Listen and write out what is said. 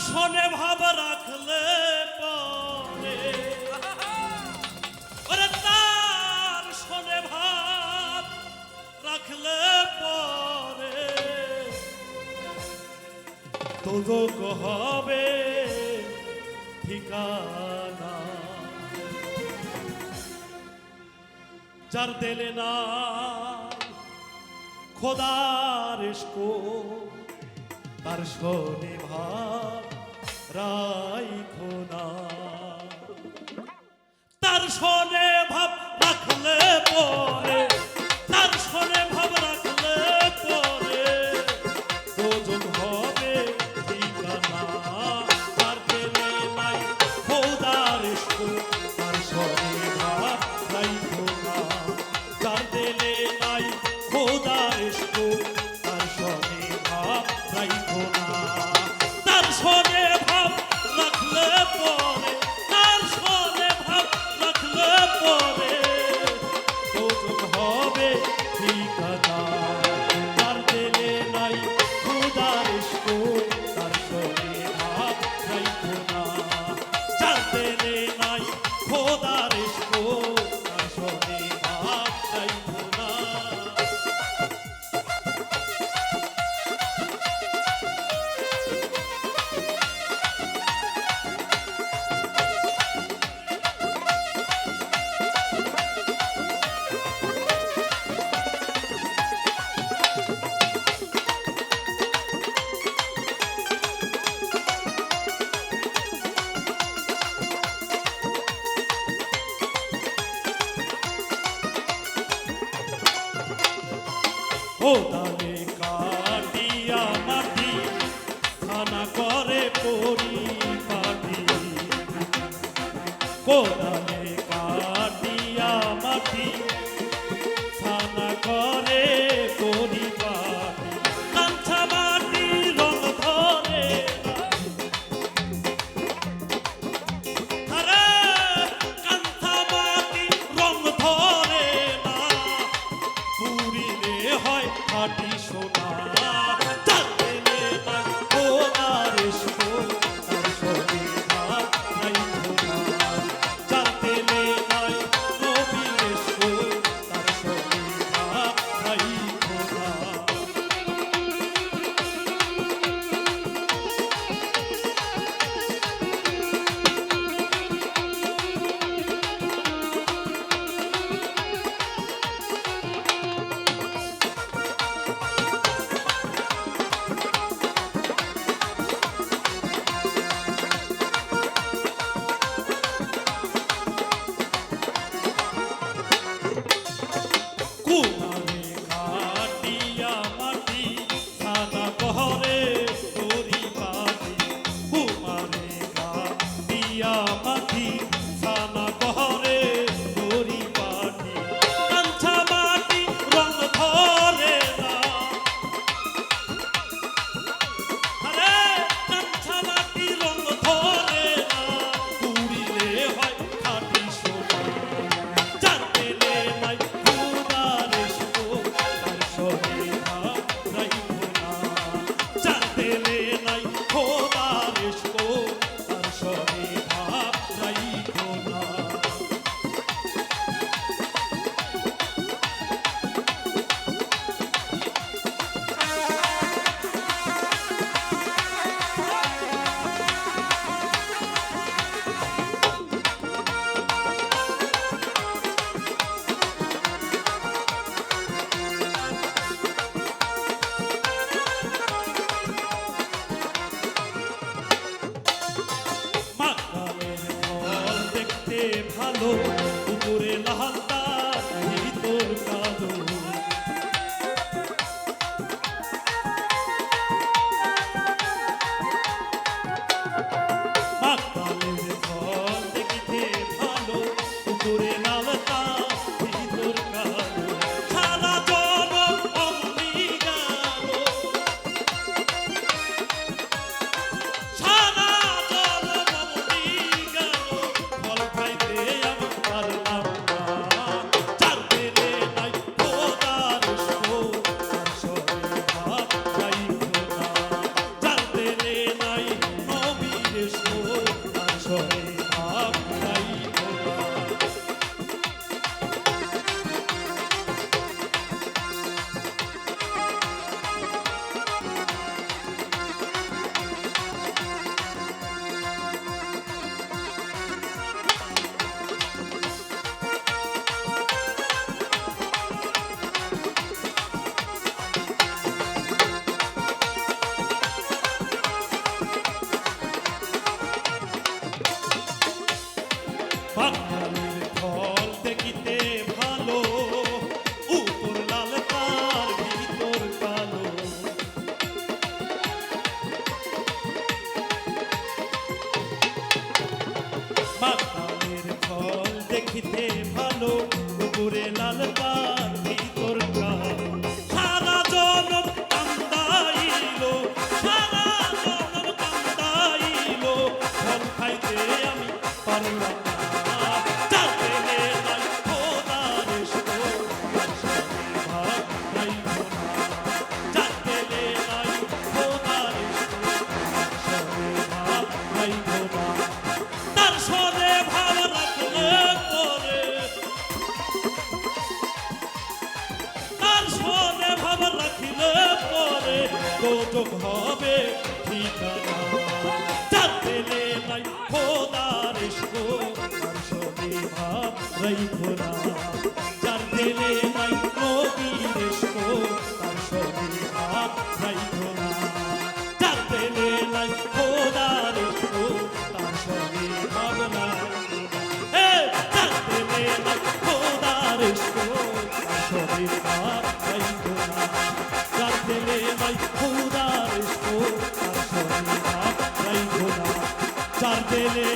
শোনে ভাব রাখলে পরে ওরে তার শোনে ভাব রাখলে পরে তোজক হবে ঠিকানা যার দিলে না খোদার ইশকো তার শোনে ভাব রাইখো না তার শোনে ভাব রাখলে পরে তার শোনে ভাব রাখলে পরে তোজন হবে ঠিকানা তার দিলে নাই খোদার ইশকো তার শোনে ভাব রাইখো না যার দিলে নাই খোদার ইশকো তার শোনে ভাব রাইখো না তার শোনে ভাব রাখলে পরে তার শোনে ভাব রাখলে পরে তোজন হবে ঠিকানা তার দিলে নাই খোদার ইশকো তার শোনে ভাব রাইখো না যার দিলে নাই খোদার ইশকো তার শোনে ভাব রাইখো না কোদালে কাটিয়া মাটি খানা করে পরিপাটি কোদালে কাটিয়া মাটি খানা করে পরিপাটি কাঞ্চা মাটি রং ধরে আরে কাঞ্চা মাটি রং ধরে না পুরিলে হয় খাটি সোনা যার দিলে নাই খোদার ইশকো তার শোনে ভাব রাইখো না যার দিলে নাই নবীর ইশকো তার শোনে ভাব রাইখো না দোজখ হবে ঠিকানা। যার দিলে নাই খোদার ইশক তার সঙ্গে ভাব রাইখো না। যার দিলে নাই নবীর ইশক তার সঙ্গে ভাব রাইখো না। যার দিলে নাই খোদার ইশক তার সঙ্গে ভাব রাইখো না। যার দিলে নাই খোদার ইশক তার সঙ্গে ভাব রাইখো না। যার দিলে নাই খোদার ইশক তার সঙ্গে ভাব রাইখো না। যার দিলে